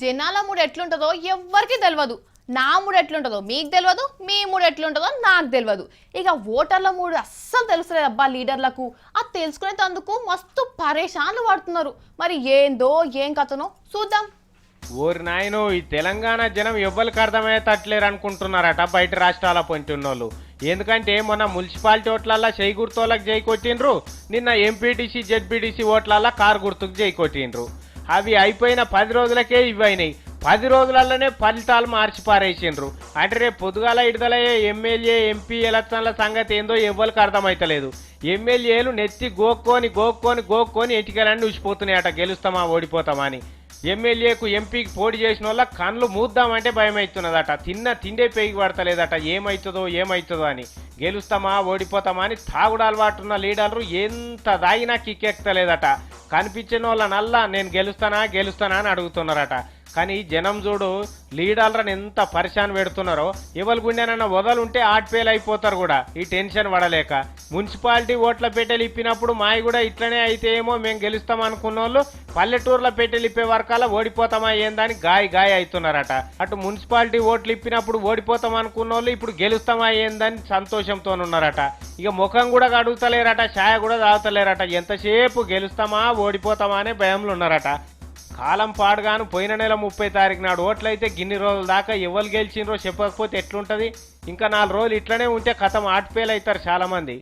జనాల మూడు ఎట్లుంటుందో ఎవ్వరికి తెలియదు. నా మూడు ఎట్లుంటుందో మీకు తెలియదు, మీ మూడు ఎట్లుంటుందో నాకు తెలియదు. ఇక ఓటర్ల మూడు అస్సలు తెలుసలేదు అబ్బా లీడర్లకు. అది తెలుసుకునేందుకు మస్తు పరేషాన్లు పడుతున్నారు. మరి ఏందో ఏం కథనో చూద్దాం. ఓరి నాయనో, ఈ తెలంగాణ జనం ఎవ్వరికి అర్థమయ్యేటట్లేరు అనుకుంటున్నారట బయట రాష్ట్రాల పొంటున్నోళ్ళు. ఎందుకంటే మొన్న మున్సిపాలిటీ ఓట్లల్లో జై గుర్తోళ్ళకి జై కొట్టిండ్రు, నిన్న ఎంపీటీసీ జెడ్పీటీసీ ఓట్లల్లో కారు గుర్తుకు జై కొట్టిండ్రు. అవి అయిపోయిన 10 రోజులకే ఇవైనాయి. 10 రోజులలోనే ఫలితాలు మార్చి పారేసిండ్రు. అంటే రేపు పొద్దుగాల ఇడదలయ్యే ఎమ్మెల్యే ఎంపీ ఎలక్షన్ల సంగతి ఏందో ఎవ్వరికి అర్థమైతలేదు. ఎమ్మెల్యేలు నెత్తి గోక్కొని ఎటికలన్నీ ఉసిపోతున్నాయట గెలుస్తామా ఓడిపోతామా అని. ఎమ్మెల్యేకు ఎంపీకి పోటీ చేసిన వాళ్ళ కళ్ళు మూద్దామంటే భయం అవుతున్నదట. తిండే పేగి పడతలేదట ఏమవుతుందో అని. గెలుస్తామా ఓడిపోతామా అని తాగుడు అలవాటున్న లీడర్లు ఎంత దాగినా కిక్కెక్కలేదట. కనిపించిన వాళ్ళనల్లా నేను గెలుస్తానా అని అడుగుతున్నారట. కానీ జనం చూడు లీడర్లను ఎంత పరిశాన్ పెడుతున్నారో. ఎవరి గుండెనన్నా వదలుంటే ఆట్పేలు అయిపోతారు కూడా ఈ టెన్షన్ పడలేక. మున్సిపాలిటీ ఓట్ల పెట్టెలు ఇప్పినప్పుడు మాయి కూడా ఇట్లనే అయితే ఏమో మేము గెలుస్తాం అనుకున్న వాళ్ళు పల్లెటూర్ల పెట్టెలు ఇప్పే వరకల్లా ఓడిపోతామా ఏందని గాయ అవుతున్నారట. అటు మున్సిపాలిటీ ఓట్లు ఇప్పినప్పుడు ఓడిపోతాం అనుకున్న వాళ్ళు ఇప్పుడు గెలుస్తామా ఏందని సంతోషంతో ఉన్నారట. ఇక ముఖం కూడా కడుగుతలేరట, ఛాయ కూడా తాగుతలేరట. ఎంతసేపు గెలుస్తామా ఓడిపోతామా అనే భయంలో ఉన్నారట. కాలం పాడుగాను పోయిన నెల 30 తారీఖు నాడు ఓట్లయితే గిన్ని రోజుల దాకా ఎవరు గెలిచినరో చెప్పకపోతే ఎట్లుంటది. ఇంకా 4 రోజులు ఇట్లనే ఉంటే కథం ఆట్పేలు అవుతారు చాలా మంది.